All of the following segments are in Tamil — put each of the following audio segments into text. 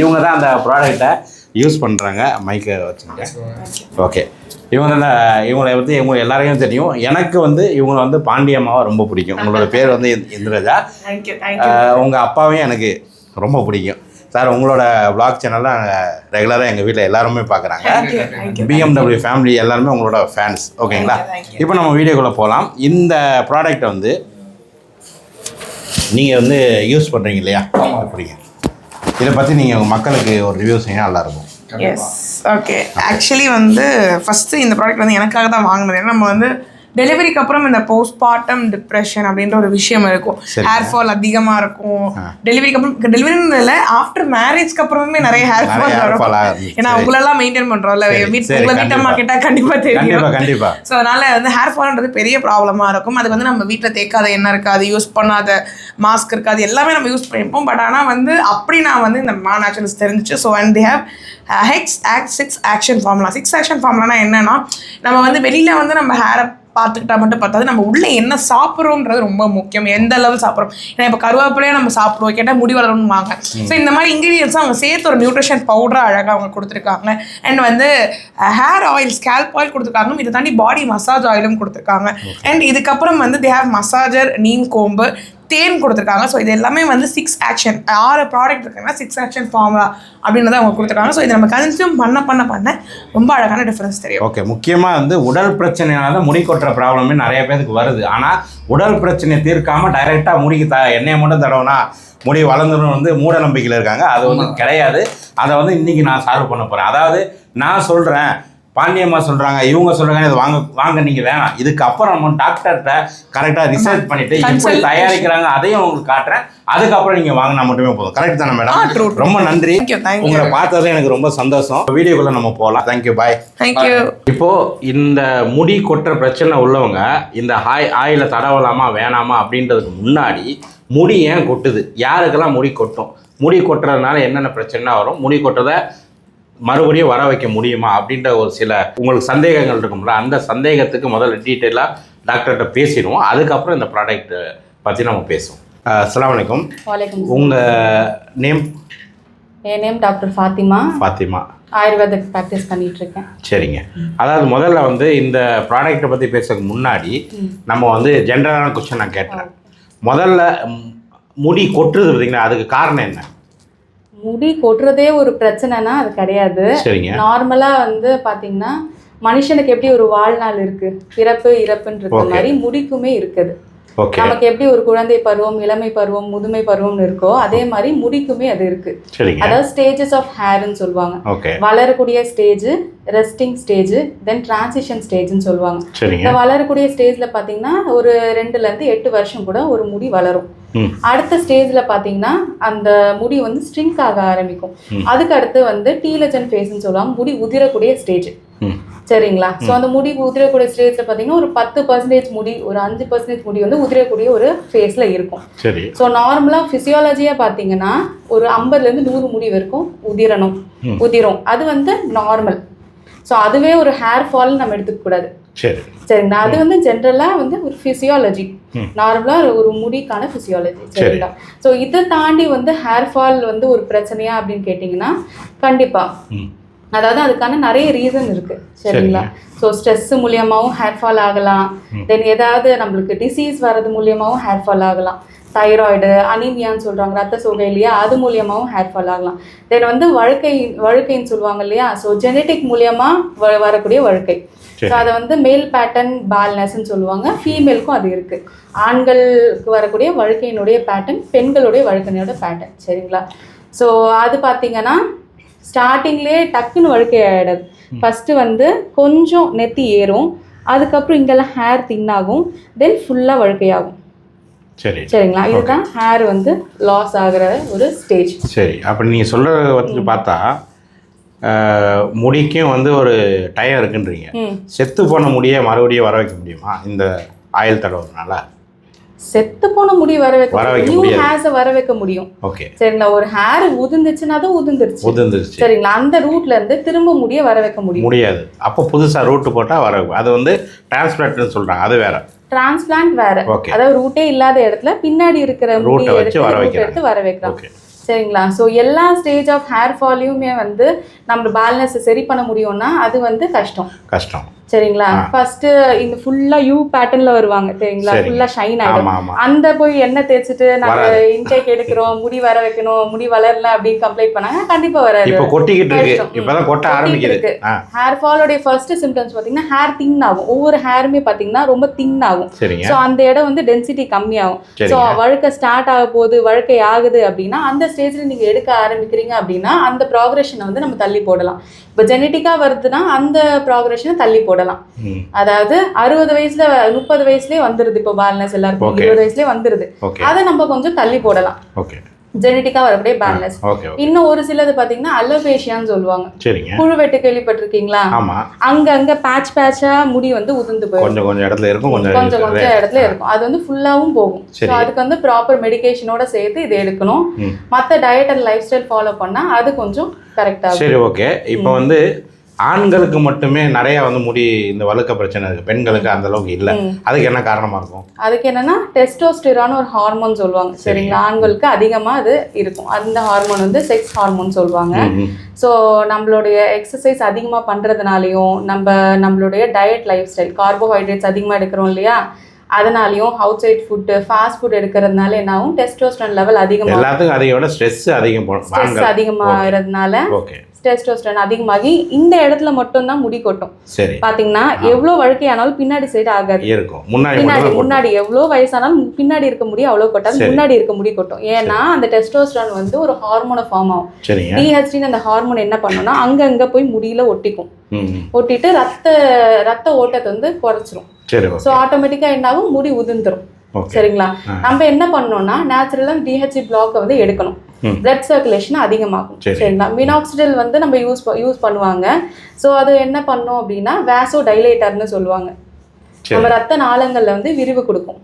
இவங்க தான் அந்த ப்ராடக்டை யூஸ் பண்ணுறாங்க. மைக்கை வச்சுங்க. ஓகே, இவங்களை பற்றி இவங்க எல்லாரையும் தெரியும். எனக்கு இவங்களை பாண்டியம்மாவை ரொம்ப பிடிக்கும். உங்களோட பேர் இந்திரஜா. உங்கள் அப்பாவையும் எனக்கு ரொம்ப பிடிக்கும் சார். உங்களோட வ்ளாக் சேனல்லாம் ரெகுலராக எங்கள் வீட்டில் எல்லாருமே பார்க்குறாங்க. BMW ஃபேமிலி எல்லாருமே உங்களோட ஃபேன்ஸ். ஓகேங்களா? இப்போ நம்ம வீடியோக்குள்ளே போகலாம். இந்த ப்ராடக்டை நீங்கள் யூஸ் பண்ணுறீங்க இல்லையா? அப்படிங்க. இதை பற்றி நீங்கள் உங்கள் மக்களுக்கு ஒரு ரிவ்யூ செய்ய நல்லாயிருக்கும். Yes, okay. ஆக்சுவலி ஃபஸ்ட்டு இந்த ப்ராடக்ட் எனக்காக தான் வாங்கினது. ஏன்னா நம்ம டெலிவரிக்கு அப்புறம் இந்த போஸ்ட்மார்ட்டம் டிப்ரெஷன் அப்படின்ற ஒரு விஷயம் இருக்கும். ஹேர் ஃபால் அதிகமாக இருக்கும். டெலிவரிக்கு அப்புறம் டெலிவரின்னு இல்லை, ஆஃப்டர் மேரேஜ்க்கு அப்புறமே நிறைய ஹேர் ஃபால் வரும். ஏன்னா உங்களெல்லாம் மெயின்டைன் பண்ணுறோம்ல, உங்களை வீட்டம்மா கேட்டால் கண்டிப்பாக தெரியும். கண்டிப்பாக. ஸோ அதனால் ஹேர் ஃபால்ன்றது பெரிய ப்ராப்ளமாக இருக்கும். அதுக்கு நம்ம வீட்டில் தேக்காத எண்ணெய் இருக்காது, யூஸ் பண்ணாத மாஸ்க் இருக்காது, எல்லாமே நம்ம யூஸ் பண்ணிப்போம். பட் ஆனால் அப்படி நான் இந்த மா நேச்சுரல்ஸ் தெரிஞ்சிச்சு. So and they have six action formula. 6 ஆக்ஷன் ஃபார்முலானா என்னன்னா, நம்ம வெளியில் நம்ம ஹேரை பார்த்துக்கிட்டா மட்டும் பார்த்தாது, நம்ம உள்ளே என்ன சாப்பிட்றோன்றது ரொம்ப முக்கியம். எந்த லெவல் சாப்பிட்றோம். ஏன்னா இப்போ கருவேப்பிலையே நம்ம சாப்பிடுவோம், கேட்டால் முடி வளரணும்னு வாங்க. ஸோ இந்த மாதிரி இன்க்ரீடியன்ஸ் அவங்க சேர்த்து ஒரு நியூட்ரிஷன் பவுடராக அழகாக அவங்க கொடுத்துருக்காங்க. And hair oil, scalp oil கொடுத்துருக்காங்க. இதை தாண்டி பாடி மசாஜ் ஆயிலும் கொடுத்துருக்காங்க. அண்ட் இதுக்கப்புறம் தே ஹேவ் மசாஜர், நீம் கோம்பு, தேன் கொடுத்துருக்காங்க. ஸோ இது எல்லாமே 6 ஆக்ஷன், 6 ப்ராடக்ட் இருக்குன்னா 6 ஆக்ஷன் ஃபார்முலா அப்படின்றத அவங்க கொடுத்துருக்காங்க. ஸோ இதை நம்ம கன்சியூம் பண்ண ரொம்ப அழகான டிஃப்ரென்ஸ் தெரியும். ஓகே, முக்கியமாக உடல் பிரச்சனையால முடி கொட்டுற ப்ராப்ளமே நிறைய பேருக்கு வருது. ஆனால் உடல் பிரச்சனையை தீர்க்காமல் டைரெக்டாக முடிக்கு எண்ணெயை மட்டும் தடவைனா முடி வளர்ந்துடும் மூட நம்பிக்கையில் இருக்காங்க. அது கிடையாது. அதை இன்னைக்கு நான் சால்வ் பண்ண போகிறேன். அதாவது நான் சொல்கிறேன், பாண்டியம்மா சொல்கிறாங்க, இவங்க சொல்கிறாங்க, இது வாங்க நீங்கள் வேணாம். இதுக்கப்புறம் நம்ம டாக்டர்கிட்ட கரெக்டாக ரிசர்ச் பண்ணிவிட்டு எப்படி தயாரிக்கிறாங்க அதையும் உங்களுக்கு காட்டுறேன். அதுக்கப்புறம் நீங்கள் வாங்கினா மட்டுமே போதும். கரெக்ட் தானே மேடம்? ரொம்ப நன்றி. உங்களை பார்த்தது எனக்கு ரொம்ப சந்தோஷம். வீடியோக்குள்ளே நம்ம போகலாம். தேங்க்யூ, பாய். தேங்க்யூ. இப்போது இந்த முடி கொட்டுற பிரச்சனை உள்ளவங்க இந்த ஆயிலை தடவலாமா வேணாமா அப்படின்றதுக்கு முன்னாடி முடி ஏன் கொட்டுது, யாருக்கெல்லாம் முடி கொட்டும், முடி கொட்டுறதுனால என்னென்ன பிரச்சனை வரும், முடி கொட்டுறதை மறுபடியும் வர வைக்க முடியுமா அப்படின்ற ஒரு சில உங்களுக்கு சந்தேகங்கள் இருக்கும்ல, அந்த சந்தேகத்துக்கு முதல்ல டீட்டெயிலாக டாக்டர்கிட்ட பேசிடுவோம். அதுக்கப்புறம் இந்த ப்ராடக்ட் பற்றி நம்ம பேசுவோம். அஸ்ஸலாமு அலைக்கும். உங்கள் நேம்? என் name doctor Fathima. Fathima. Ayurvedic practice பண்ணிட்டு இருக்கேன். சரிங்க. அதாவது முதல்ல இந்த ப்ராடக்ட்டை பற்றி பேசுறதுக்கு முன்னாடி நம்ம ஜென்ரலான கொஸ்டின் நான் கேட்டேன். முதல்ல முடி கொட்டுறது பார்த்தீங்கன்னா அதுக்கு காரணம் என்ன? முடி கொட்டுறதே ஒரு பிரச்சனைனா அது கிடையாது. நார்மலா பாத்தீங்கன்னா மனுஷனுக்கு எப்படி ஒரு வாழ்நாள் இருக்கு, பிறப்பு இறப்புன்ற மாதிரி முடிக்குமே இருக்குது. நமக்கு எப்படி ஒரு குழந்தை பருவம், இளமை பருவம், முதுமை பருவம்னு இருக்கோ அதே மாதிரி முடிக்குமே அது இருக்கு. அதாவது ஸ்டேஜஸ் ஆஃப் ஹேர்னு சொல்லுவாங்க. வளரக்கூடிய ஸ்டேஜ், ரெஸ்டிங் ஸ்டேஜ், தென் டிரான்சிஷன் ஸ்டேஜ்னு சொல்லுவாங்க. இந்த வளரக்கூடிய ஸ்டேஜ்ல பாத்தீங்கன்னா ஒரு 2 ல இருந்து 8 வருஷம் கூட ஒரு முடி வளரும். அடுத்த ஸ்டேஜ்ல பாத்தீங்கன்னா அந்த முடி ஸ்ட்ரிங்க் ஆக ஆரம்பிக்கும். அதுக்கு அடுத்து டீலஜன் ஃபேஸ்ன்னு சொல்லுவாங்க, முடி உதிரக்கூடிய ஸ்டேஜ். சரிங்களா? ஸோ அந்த முடி உதிரக்கூடிய ஸ்டேஜ்ல பாத்தீங்கன்னா ஒரு 10% முடி, ஒரு 5% முடி உதிரக்கூடிய ஒரு ஃபேஸ்ல இருக்கும். ஸோ நார்மலா பிசியாலஜியா பாத்தீங்கன்னா ஒரு 50ல இருந்து 100 முடி வரைக்கும் உதிரும். அது நார்மல். ஸோ அதுவே ஒரு ஹேர் ஃபால் நம்ம எடுத்துக்க கூடாது. சரிங்களா? அது ஜென்ரலா ஒரு பிசியாலஜி, நார்மலா ஒரு முடிக்கான பிசியாலஜி. சரிங்களா? ஸோ இதை தாண்டி ஹேர் ஃபால் ஒரு பிரச்சனையா அப்படின்னு கேட்டிங்கன்னா கண்டிப்பா, அதாவது அதுக்கான நிறைய ரீசன் இருக்கு. சரிங்களா? ஸோ ஸ்ட்ரெஸ் மூலியமாகவும் ஹேர் ஃபால் ஆகலாம். தென் ஏதாவது நம்மளுக்கு டிசீஸ் வர்றது மூலியமாகவும் ஹேர் ஃபால் ஆகலாம். தைராய்டு, அனீமியான்னு சொல்கிறாங்க, ரத்த சோகை இல்லையா, அது மூலியமாகவும் ஹேர் ஃபால் ஆகலாம். தென் வழுக்கைன்னு சொல்லுவாங்க இல்லையா, ஸோ ஜெனட்டிக் மூலியமாக வரக்கூடிய வழுக்கை. ஸோ அதை மேல் பேட்டர்ன் பால்னஸ்ன்னு சொல்லுவாங்க. ஃபீமேலுக்கும் அது இருக்குது. ஆண்களுக்கு வரக்கூடிய வழுக்கையினுடைய பேட்டர்ன், பெண்களுடைய வழுக்கையினோட பேட்டர்ன். சரிங்களா? ஸோ அது பார்த்தீங்கன்னா ஸ்டார்டிங்லேயே டக்குன்னு வழுக்கை ஆகிடாது. ஃபஸ்ட்டு கொஞ்சம் நெத்தி ஏறும், அதுக்கப்புறம் இங்கெல்லாம் ஹேர் தின்னாகும், தென் ஃபுல்லாக வழுக்கையாகும். சரிங்களா? இதுதான் ஹேர் லாஸ் ஆகிற ஒரு ஸ்டேஜ். சரி, அப்படி நீங்கள் சொல்கிறத பார்த்தா முடிக்கும் ஒரு டைம் இருக்குன்றீங்க. செத்து போன முடியை மறுபடியும் வர வைக்க முடியுமா இந்த ஆயில் தடவுறதுனால? செத்து போன முடி வர வைக்க நியூ ஹேர்ஸை வர வைக்க முடியும். சரிங்களா? ஒரு ஹேர் உதிர்ந்துச்சுன்னா தான் உதிர்ந்துருச்சு. சரிங்களா? அந்த ரூட்ல இருந்து திரும்ப முடிய வர வைக்க முடியாது. அப்போ புதுசா ரூட் போட்டா வர, அது டிரான்ஸ்பிளான்ட்னு சொல்றாங்க. அது வேற. டிரான்ஸ்பிளான்ட் வேற. அதாவது ரூட்டே இல்லாத இடத்துல பின்னாடி இருக்கிற ரூட்டை வச்சு வர வைக்கிறாங்க. வர வைக்கிறாங்க. சரிங்களா? ஸோ எல்லா ஸ்டேஜ் ஆஃப் ஹேர் ஃபாலையுமே வந்து நம்ம பேலன்ஸ் சரி பண்ண முடியும்னா அது வந்து கஷ்டம். சரிங்களா? ஃபர்ஸ்ட் இந்த ஃபுல்லா யூ பேட்டர்ன்ல வருவாங்க தெரியுங்களா? ஃபுல்லா ஷைன் ஆயிடும். அந்த போய் எண்ணெய் தேய்ச்சிட்டு நாங்க இன்டேக் எடுக்கிறோம், முடி வர வைக்கணும், முடி வளரல அப்படின்னு கம்ப்ளைண்ட் பண்ணாங்க. கண்டிப்பா வராது. இப்போ கொட்டிக்கிட்டு இருக்கு, இப்பதான் கொட்ட ஆரம்பிக்குது. ஹேர் ஃபாலோட ஃபர்ஸ்ட் சிம்டம்ஸ் பாத்தீங்கன்னா ஹேர் தின் ஆகும். ஒவ்வொரு ஹேருமே பாத்தீங்கன்னா ரொம்ப தின் ஆகும். ஸோ அந்த இடம் வந்து டென்சிட்டி கம்மியாகும். ஸோ வழுக்க ஸ்டார்ட் ஆக போகுது, வழுக்கை ஆகுது அப்படின்னா அந்த ஸ்டேஜ்ல நீங்க எடுக்க ஆரம்பிக்கிறீங்க அப்படின்னா அந்த ப்ராக்ரஷனை வந்து நம்ம தள்ளி போடலாம். இப்போ ஜெனட்டிக்கா வருதுன்னா அந்த ப்ராக்ரஷனை தள்ளி போடலாம். அதாவது 60 வயசுல 30 வயசுலயே வந்துருது. இப்போ பால்னஸ் எல்லாருக்கும் 20 வயசுலயே வந்துருது. அதை நம்ம கொஞ்சம் தள்ளி போடலாம். ஜெனட்டிக்கா வரக்கூடிய பேலன்ஸ். இன்னும் ஒரு சிலது பாத்தீங்கன்னா அலோபேஷியான்னு சொல்லுவாங்க. புழுவெட்டு கேள்விப்பட்டிருக்கீங்களா? அங்க பேட்சா முடி வந்து உதிர்ந்து போயிடும். கொஞ்சம் இடத்துல இருக்கும். அது வந்து ஃபுல்லாவும் போகும். ஸோ அதுக்கு வந்து ப்ராப்பர் மெடிகேஷனோட சேர்த்து இதை எடுக்கணும். மற்ற diet and life style follow பண்ணா அது கொஞ்சம் கரெக்டா. சரி, ஓகே. இப்போ வந்து ஆண்களுக்கு மட்டுமே நிறைய வந்து முடி இந்த வழுக்க பிரச்சனை இருக்கு, பெண்களுக்கு அந்த அளவுக்கு இல்லை. அதுக்கு என்ன காரணமா இருக்கும்? அதுக்கு என்னன்னா டெஸ்டோஸ்டிரான் ஒரு ஹார்மோன் சொல்லுவாங்க. சரிங்களா? ஆண்களுக்கு அதிகமா அது இருக்கும். அந்த ஹார்மோன் வந்து செக்ஸ் ஹார்மோன் சொல்லுவாங்க. ஸோ நம்மளுடைய எக்ஸசைஸ் அதிகமாக பண்ணுறதுனாலையும் நம்மளுடைய டயட் லைஃப் ஸ்டைல் கார்போஹைட்ரேட்ஸ் அதிகமாக எடுக்கிறோம் இல்லையா, அதனாலையும் outside food fast food எடுக்கிறதுனால என்ன ஆகும், டெஸ்டோஸ்டிரான் லெவல் அதிகமாக, எல்லாத்துக்கும் அதிகமாக ஸ்ட்ரெஸ் அதிகமாகிறதுனால டெஸ்டோஸ்டெரான் அதிகமாகி இந்த இடத்துல மட்டும் தான் முடி கொட்டும். பாத்தீங்கன்னா எவ்வளவு வழுக்கையானாலும் பின்னாடி சைடு ஆகாது இருக்கும். முன்னாடி எவ்வளவு வயசானாலும் பின்னாடி இருக்க முடி அவ்வளவு கொட்டாது, முன்னாடி இருக்க முடி கொட்டும். ஏன்னா அந்த டெஸ்டோஸ்டெரான் வந்து ஒரு ஹார்மோனை ஃபார்ம் ஆகும். DHT அந்த ஹார்மோன் என்ன பண்ணும்னா அங்க போய் முடியில ஒட்டிக்கும். ஒட்டிட்டு ரத்த ஓட்டத்தை வந்து குறைச்சிரும். ஸோ ஆட்டோமேட்டிக்கா என்ன ஆகும், முடி உதிர்ந்துரும். சரிங்களா? நம்ம என்ன பண்ணோம்னா நேச்சுரலா DHT பிளாக் வந்து எடுக்கணும். பிளட் சர்க்குலேஷன் அதிகமாகும். சரிங்களா? மினாக்சிடில் வந்து நம்ம யூஸ் பண்ணுவாங்க. ஸோ அது என்ன பண்ணும் அப்படின்னா வேசோ டைலேட்டர்னு சொல்லுவாங்க. நம்ம ரத்த நாளங்கள்ல வந்து விரிவு கொடுக்கும்,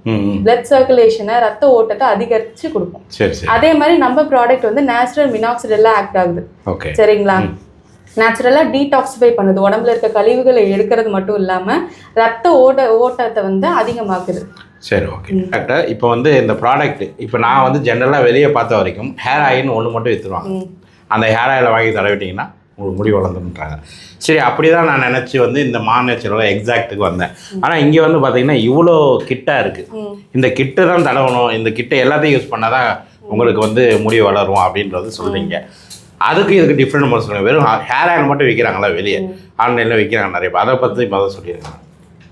பிளட் சர்க்குலேஷனை ரத்த ஓட்டத்தை அதிகரிச்சு கொடுக்கும். அதே மாதிரி நம்ம ப்ராடக்ட் வந்து நேச்சுரல் மினாக்சிடில்ல ஆக்ட் ஆகுது. சரிங்களா? நேச்சுரலாக டீடாக்சிஃபை பண்ணுது. உடம்புல இருக்க கழிவுகளை எடுக்கிறது மட்டும் இல்லாமல் ரத்த ஓட்டத்தை வந்து அதிகமாக்குது. சரி, ஓகே. கரெக்டாக இப்போ வந்து இந்த ப்ராடக்ட் இப்போ நான் வந்து ஜென்ரலாக வெளியே பார்த்த வரைக்கும் ஹேர் ஆயில்னு ஒன்று மட்டும் விற்றுருவாங்க. அந்த ஹேர் ஆயிலை வாங்கி தடவிட்டிங்கன்னா உங்களுக்கு முடி வளர்ந்துன்றாங்க. சரி, அப்படி தான் நான் நினச்சி வந்து இந்த நேச்சுரலாக எக்ஸாக்ட்டுக்கு வந்தேன். ஆனால் இங்கே வந்து பார்த்தீங்கன்னா இவ்வளோ கிட்டாக இருக்குது. இந்த கிட்டு தான் தடவணும், இந்த கிட்டை எல்லாத்தையும் யூஸ் பண்ணால் தான் உங்களுக்கு வந்து முடி வளரும் அப்படின்றது சொல்கிறீங்க. அதுக்கு இதுக்கு டிஃப்ரெண்ட் மாதிரி சொல்லுங்கள். வெறும் ஹேர் ஆயில் மட்டும் விற்கிறாங்களா வெளியே? ஆன்லைனில் விற்கிறாங்க நிறைய. அதை பற்றி இப்போ சொல்லியிருக்காங்க.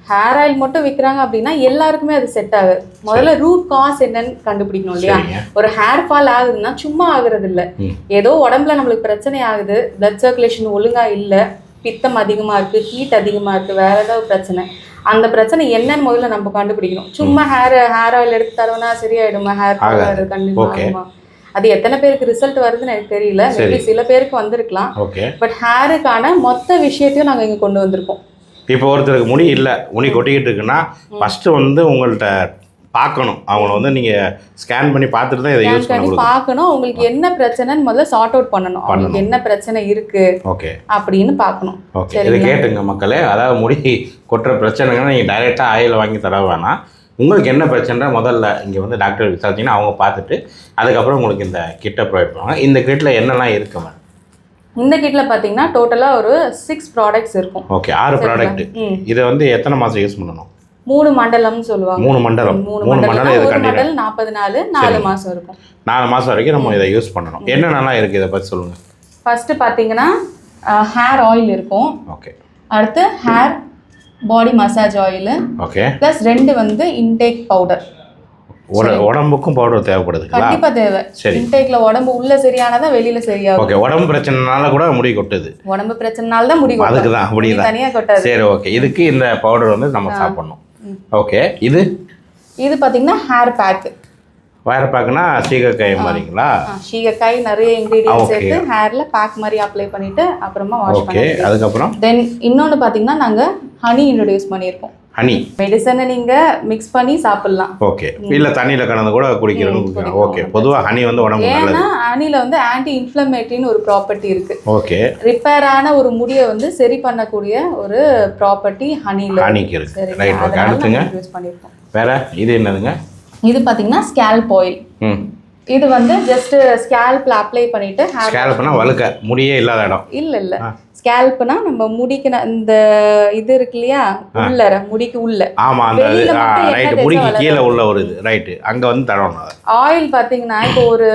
ஹேர் ஆயில் மட்டும் விற்கிறாங்க அப்படின்னா எல்லாருக்குமே அது செட் ஆகுது. முதல்ல ரூட் காஸ் என்னன்னு கண்டுபிடிக்கணும் இல்லையா? ஒரு ஹேர் ஃபால் ஆகுதுன்னா சும்மா ஆகுறது இல்லை. ஏதோ உடம்புல நம்மளுக்கு பிரச்சனை ஆகுது, பிளட் சர்க்குலேஷன் ஒழுங்கா இல்லை, பித்தம் அதிகமாக இருக்குது, ஹீட் அதிகமாக இருக்குது, வேற ஏதாவது பிரச்சனை. அந்த பிரச்சனை என்னன்னு முதல்ல நம்ம கண்டுபிடிக்கணும். சும்மா ஹேர் ஆயில் எடுத்து தரவுனா சரியாயிடுமா? ஹேர் ஃபால் கண்டிப்பாக அது எத்தனை பேருக்கு ரிசல்ட் வருதுன்னு எனக்கு தெரியல. சில பேருக்கு வந்திருக்கலாம். பட் ஹேருக்கான மொத்த விஷயத்தையும் நாங்கள் இங்கே கொண்டு வந்திருக்கோம். இப்போ ஒருத்தருக்கு முடி இல்லை, முடி கொட்டிக்கிட்டு இருக்குன்னா ஃபஸ்ட்டு வந்து உங்கள்கிட்ட பார்க்கணும். அவங்கள வந்து நீங்கள் ஸ்கேன் பண்ணி பார்த்துட்டு தான் இதை யூஸ் பண்ணி பார்க்கணும். உங்களுக்கு என்ன பிரச்சனைன்னு முதல்ல சார்ட் அவுட் பண்ணணும். அவங்களுக்கு என்ன பிரச்சனை இருக்கு அப்படின்னு பார்க்கணும். ஓகே, இதை கேட்டுங்க மக்களே. அதாவது முடி கொட்டுற பிரச்சனைங்கன்னா நீங்கள் டைரெக்டாக ஆயில் வாங்கி தர வேணாம். உங்களுக்கு என்ன பிரச்சனை முதல்ல இங்கே வந்து டாக்டர் விசாரிச்சிங்கன்னா அவங்க பார்த்துட்டு அதுக்கப்புறம் உங்களுக்கு இந்த கிட்டை ப்ரொவைட் பண்ணுவாங்க. இந்த கிட்டில் என்னெல்லாம் இருக்குமா? இந்த கிட்டில் பார்த்தீங்கன்னா டோட்டலாக ஒரு 6 ப்ராடக்ட்ஸ் இருக்கும். Okay, 6 product. இதை வந்து எத்தனை மாதம் யூஸ் பண்ணணும்? 3 மண்டலம்னு சொல்லுவாங்க. 3 மண்டலம். ஒரு மண்டல் 40 நாள், 4 மாதம் இருக்கும். 4 மாதம் வரைக்கும் நம்ம இதை யூஸ் பண்ணணும். என்னென்னலாம் இருக்குது இதை பற்றி சொல்லுங்கள். ஃபர்ஸ்ட் பார்த்தீங்கன்னா ஹேர் ஆயில் இருக்கும். ஓகே. அடுத்து hair body massage oil. Okay. Plus 2 வந்து இன்டேக் பவுடர். உடம்புக்கும் பவுடர் தேவைப்படுது. கண்டிப்பா தேவை. இன்டேக்ல உடம்பு உள்ள சரியானதா வெளியில சரியாகும். ஓகே, உடம்பு பிரச்சனைனால கூட முடி கொட்டுது. உடம்பு பிரச்சனைனால தான் முடி கொட்டுது. அதுக்கு தான் அப்படியே தனியா கொட்டாது. சரி, ஓகே. இதுக்கு இந்த பவுடர் வந்து நம்ம சாப்பிடணும். ஓகே. இது பாத்தீங்கன்னா ஹேர் பேக். ஹேர் பேக்னா சீகக்காய் மாதிரிங்களா? சீகக்காய் நிறைய இன்கிரிடியன்ட்ஸ் சேர்த்து ஹேர்ல பேக் மாதிரி அப்ளை பண்ணிட்டு அப்புறமா வாஷ் பண்ணி. ஓகே, அதுக்கப்புறம் தென் இன்னொன்னு பாத்தீங்கன்னா நாங்க ஹனி இன்ட்ரோடியூஸ் பண்ணியிருக்கோம். ஹனி மெடிசனை நீங்க மிக்ஸ் பண்ணி சாப்பிடலாம். ஓகே, இல்ல தண்ணியில கலந்து கூட குடிக்கிறோம். ஓகே, பொதுவா ஹனி வந்து உடம்புக்கு நல்லது. ஏன்னா ஹனில வந்து ஆன்டி இன்ஃப்ளமேட்டரின்னு ஒரு ப்ராப்பர்ட்டி இருக்கு. ஓகே. ரிப்பேரான ஒரு முடியை வந்து சரி பண்ணக்கூடிய ஒரு ப்ராப்பர்ட்டி ஹனிக்கு இருக்கு. Right, okay. அடுத்துங்க யூஸ் பண்ணிருக்கோம். வேற இது என்னதுங்க? இது பாத்தீங்கன்னா ஸ்கேல்ப் ஆயில். இது வந்து ஜஸ்ட் ஸ்கேல்ப்ல அப்ளை பண்ணிட்டு ஸ்கேல்ப்னா வழுக்க முடியே இல்லாத இடம். இல்ல ஸ்கேல்ப்னா நம்ம முடிக்கு இந்த இது இருக்கு இல்லையா உள்ளற முடிக்கு உள்ள. ஆமா அந்த ரைட் முடிக்கு கீழ உள்ள ஒரு இது ரைட் அங்க வந்து தடவணும். ஆயில் பாத்தீங்கன்னா இப்போ ஒரு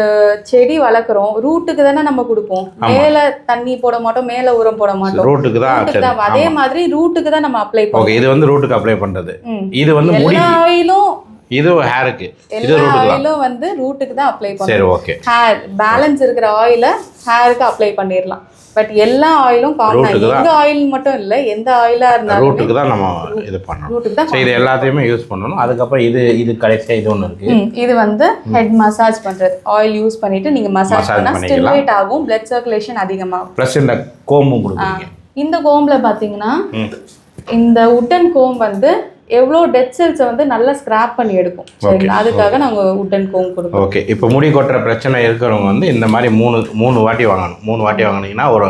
செடி வளர்க்குறோம் ரூட்டுக்கு தானே நம்ம கொடுப்போம். மேல தண்ணி போட மாட்டோம் மேல உரம் போட மாட்டோம். ரூட்டுக்கு தான். அதே மாதிரி ரூட்டுக்கு தான் நம்ம அப்ளை பண்ணுவோம். ஓகே இது வந்து ரூட்டுக்கு அப்ளை பண்றது. இது வந்து முடி ஆயிலும் இது ஹேருக்கு இது ஆயிலும் வந்து ரூட்டுக்கு தான் அப்ளை பண்ணுவோம். சரி ஓகே. ஹேர் பேலன்ஸ் இருக்கிற ஆயில ஹேருக்கு அப்ளை பண்ணிரலாம். பட் எல்லா ஆயிலும் காமனா இந்த ஆயில் மட்டும் இல்ல எந்த ஆயிலா இருந்தாலும் ரூட்டுக்கு தான் நம்ம இது பண்ணணும். ரூட்டுக்கு தான். இது எல்லாத்தையுமே யூஸ் பண்ணனும். அதுக்கு அப்புறம் இது கடைசியா இது ஒன்னு இருக்கு. இது வந்து ஹெட் மசாஜ் பண்றது. ஆயில் யூஸ் பண்ணிட்டு நீங்க மசாஜ் பண்ணா ஸ்டிமுலேட் ஆகும். blood circulation அதிகமாகும். ப்ளஸ் இந்த கோம்பும் கொடுக்குறீங்க. இந்த கோம்ல பாத்தீங்கன்னா இந்த உட்டன் கோம் வந்து எவ்வளோ டெட் செல்ஸை வந்து நல்லா ஸ்கிராப் பண்ணி எடுக்கும். சரிங்களா அதுக்காக நாங்கள் உட்டன் கோம் கொடுப்போம். ஓகே இப்போ முடி கொட்டுற பிரச்சனை இருக்கிறவங்க வந்து இந்த மாதிரி மூணு வாட்டி வாங்கணும். 3 வாட்டி வாங்கினீங்கன்னா ஒரு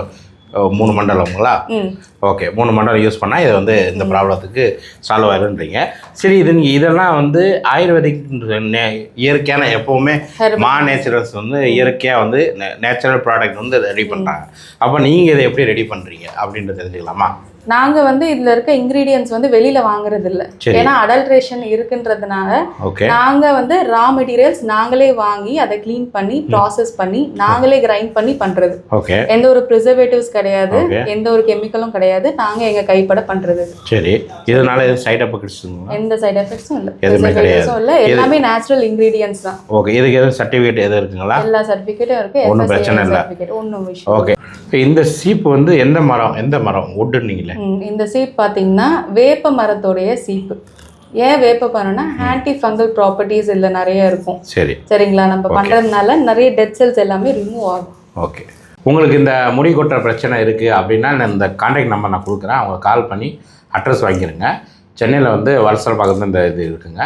3 மண்டலங்களா? ஓகே 3 மண்டலம் யூஸ் பண்ணால் இது வந்து இந்த ப்ராப்ளத்துக்கு சால்வ் ஆயிருன்றீங்க. சரி இது நீங்கள் இதெல்லாம் வந்து ஆயுர்வேதிக் இயற்கையான எப்போவுமே நேச்சுரல்ஸ் வந்து இயற்கையாக வந்து நேச்சுரல் ப்ராடக்ட் வந்து ரெடி பண்ணுறாங்க. அப்போ நீங்கள் இதை எப்படி ரெடி பண்ணுறீங்க அப்படின்றது தெரிஞ்சுக்கலாமா? நாங்கள் வந்து இதில் இருக்க இன்க்ரீடியன்ஸ் வந்து வெளியில் வாங்குறது இல்லை. ஏன்னா அடல்ட்ரேஷன் இருக்குன்றதுனால நாங்கள் வந்து ரா மெட்டீரியல்ஸ் நாங்களே வாங்கி அதை க்ளீன் பண்ணி ப்ராசஸ் பண்ணி நாங்களே கிரைண்ட் பண்ணி பண்ணுறது. எந்த ஒரு ப்ரிசர்வேட்டிவ்ஸ் கிடையாது, எந்த ஒரு கெமிக்கலும் கிடையாது. நாங்கள் எங்கள் கைப்பட பண்ணுறது. சரி இதனால சைட் எஃபெக்ட்ஸ் எந்த சைட் எஃபெக்ட்ஸும் இல்லை, ப்ரிசர்வேட்டிவ்ஸும் இல்லை, எல்லாமே நேச்சுரல் இன்க்ரீடியன்ஸ் தான். ஓகே இதுக்கு எதுவும் சர்டிஃபிகேட் எதுவும் இருக்குங்களா? எல்லா சர்டிஃபிகேட்டும் இருக்குது. ஒன்றும் பிரச்சனை இல்லை. ஒன்றும் விஷயம். ஓகே இந்த சீப்பு வந்து எந்த மரம் வுட்டுன்னீங்களே? இந்த சீப் பார்த்தீங்கன்னா வேப்ப மரத்தோடைய சீப்பு. ஏன் வேப்ப மரம்னா ஆன்டி ஃபங்கல் ப்ராப்பர்ட்டிஸ் இதில் நிறைய இருக்கும். சரிங்களா நம்ம பண்ணுறதுனால நிறைய டெட் செல்ஸ் எல்லாமே ரிமூவ் ஆகும். ஓகே உங்களுக்கு இந்த முடி கொட்டுற பிரச்சனை இருக்குது அப்படின்னா இந்த கான்டாக்ட் நம்பர் நான் கொடுக்குறேன். அவங்க கால் பண்ணி அட்ரஸ் வாங்கிடுங்க. சென்னையில் வந்து வலசல் பக்கத்தில் இந்த இது இருக்குங்க.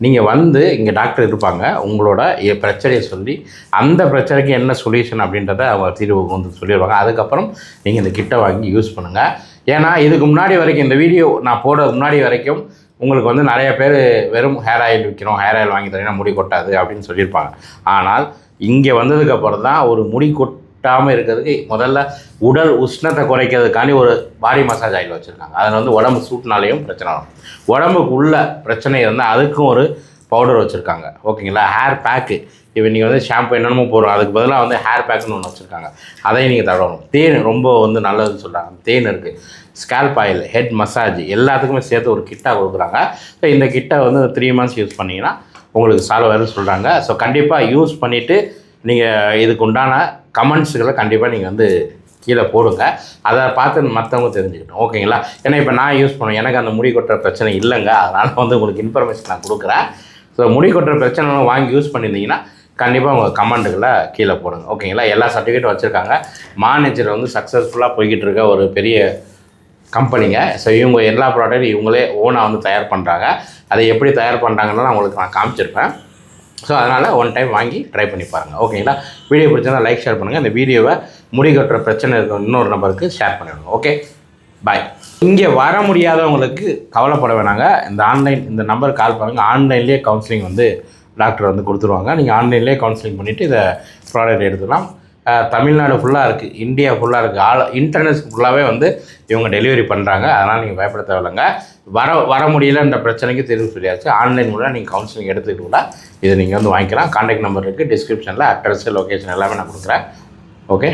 நீங்கள் வந்து இங்கே டாக்டர் இருப்பாங்க. உங்களோட பிரச்சனையை சொல்லி அந்த பிரச்சனைக்கு என்ன சொல்யூஷன் அப்படின்றத அவங்க தீர்வு வந்து சொல்லிடுவாங்க. அதுக்கப்புறம் நீங்கள் இந்த கிட்டை வாங்கி யூஸ் பண்ணுங்கள். ஏன்னா இதுக்கு முன்னாடி வரைக்கும் இந்த வீடியோ நான் போட முன்னாடி வரைக்கும் உங்களுக்கு வந்து நிறைய பேர் வெறும் ஹேர் ஆயில் விற்கிறோம், ஹேர் ஆயில் வாங்கி தரீங்கன்னா முடி கொட்டாது அப்படின்னு சொல்லியிருப்பாங்க. ஆனால் இங்கே வந்ததுக்கப்புறம் தான் ஒரு முடி கொட்டாமல் இருக்கிறதுக்கு முதல்ல உடல் உஷ்ணத்தை குறைக்கிறதுக்காண்டி ஒரு பாடி மசாஜ் ஆயில் வச்சுருக்காங்க. அதில் வந்து உடம்பு சூட்னாலேயும் பிரச்சனை வரும். உடம்புக்கு உள்ள பிரச்சனை இருந்தால் அதுக்கும் ஒரு பவுடர் வச்சுருக்காங்க. ஓகேங்களா? ஹேர் பேக்கு இப்போ நீங்கள் வந்து ஷாம்பு என்னென்னமோ போடுறோம், அதுக்கு பதிலாக வந்து ஹேர் பேக்குன்னு ஒன்று வச்சுருக்காங்க. அதையும் நீங்கள் தடவணும். தேன் ரொம்ப வந்து நல்லதுன்னு சொல்கிறாங்க. தேன் இருக்குது. ஸ்கேல்ப் ஆயில், ஹெட் மசாஜ் எல்லாத்துக்குமே சேர்த்து ஒரு கிட்டாக கொடுக்குறாங்க. ஸோ இந்த கிட்டை வந்து 3 months யூஸ் பண்ணிங்கன்னா உங்களுக்கு சால்வ் ஆயிருன்னு சொல்கிறாங்க. ஸோ கண்டிப்பாக யூஸ் பண்ணிவிட்டு நீங்கள் இதுக்கு உண்டான கமெண்ட்ஸுகளை கண்டிப்பாக நீங்கள் வந்து கீழே போடுங்க. அதை பார்த்து மற்றவங்க தெரிஞ்சுக்கிட்டோம். ஓகேங்களா? ஏன்னா இப்போ நான் யூஸ் பண்ணுவேன், எனக்கு அந்த முடி கொட்டுற பிரச்சனை இல்லைங்க. அதனால் வந்து உங்களுக்கு இன்ஃபர்மேஷன் நான் கொடுக்குறேன். ஸோ முடி கொட்டுற பிரச்சனை வாங்கி யூஸ் பண்ணியிருந்தீங்கன்னா கண்டிப்பாக உங்கள் கமெண்ட்டுகளை கீழே போடுங்க. ஓகேங்களா? எல்லா சர்டிஃபிகேட்டும் வச்சுருக்காங்க. நேச்சர் வந்து சக்ஸஸ்ஃபுல்லாக போய்கிட்டு இருக்க ஒரு பெரிய கம்பெனிங்க. ஸோ இவங்க எல்லா ப்ராடக்ட்டும் இவங்களே ஓனாக வந்து தயார் பண்ணுறாங்க. அதை எப்படி தயார் பண்ணுறாங்கன்னு உங்களுக்கு நான் காமிச்சிருப்பேன். ஸோ அதனால் ஒன் டைம் வாங்கி ட்ரை பண்ணி பாருங்கள். ஓகேங்களா? வீடியோ பிடிச்சா லைக் ஷேர் பண்ணுங்கள். இந்த வீடியோவை முடி கொட்டுற பிரச்சனை இருக்க இன்னொரு நம்பருக்கு ஷேர் பண்ணிவிடுங்க. Okay bye. இங்கே வர முடியாதவங்களுக்கு கவலைப்பட வேணாங்க. இந்த நம்பருக்கு கால் பண்ணுங்கள். ஆன்லைன்லேயே கவுன்சிலிங் வந்து டாக்டர் வந்து கொடுத்துருவாங்க. நீங்கள் ஆன்லைன்லேயே கவுன்சிலிங் பண்ணிவிட்டு இதை ப்ராடக்ட் எடுத்துக்கலாம். தமிழ்நாடு ஃபுல்லாக இருக்குது, இந்தியா ஃபுல்லாக இருக்குது, இன்டர்நெட் ஃபுல்லாகவே வந்து இவங்க டெலிவரி பண்ணுறாங்க. அதனால் நீங்கள் பயப்பட தேவையில்லைங்க. வர முடியலன்ற பிரச்சனைக்கு தெரிவு சொல்லியாச்சு. ஆன்லைன் மூலம் நீங்கள் கவுன்சிலிங் எடுத்துக்கிட்டு கூட இதை நீங்கள் வந்து வாங்கிக்கலாம். கான்டாக்ட் நம்பர் இருக்குது டிஸ்கிரிப்ஷனில். அட்ரஸ், லொக்கேஷன் எல்லாமே நான் கொடுக்குறேன். ஓகே.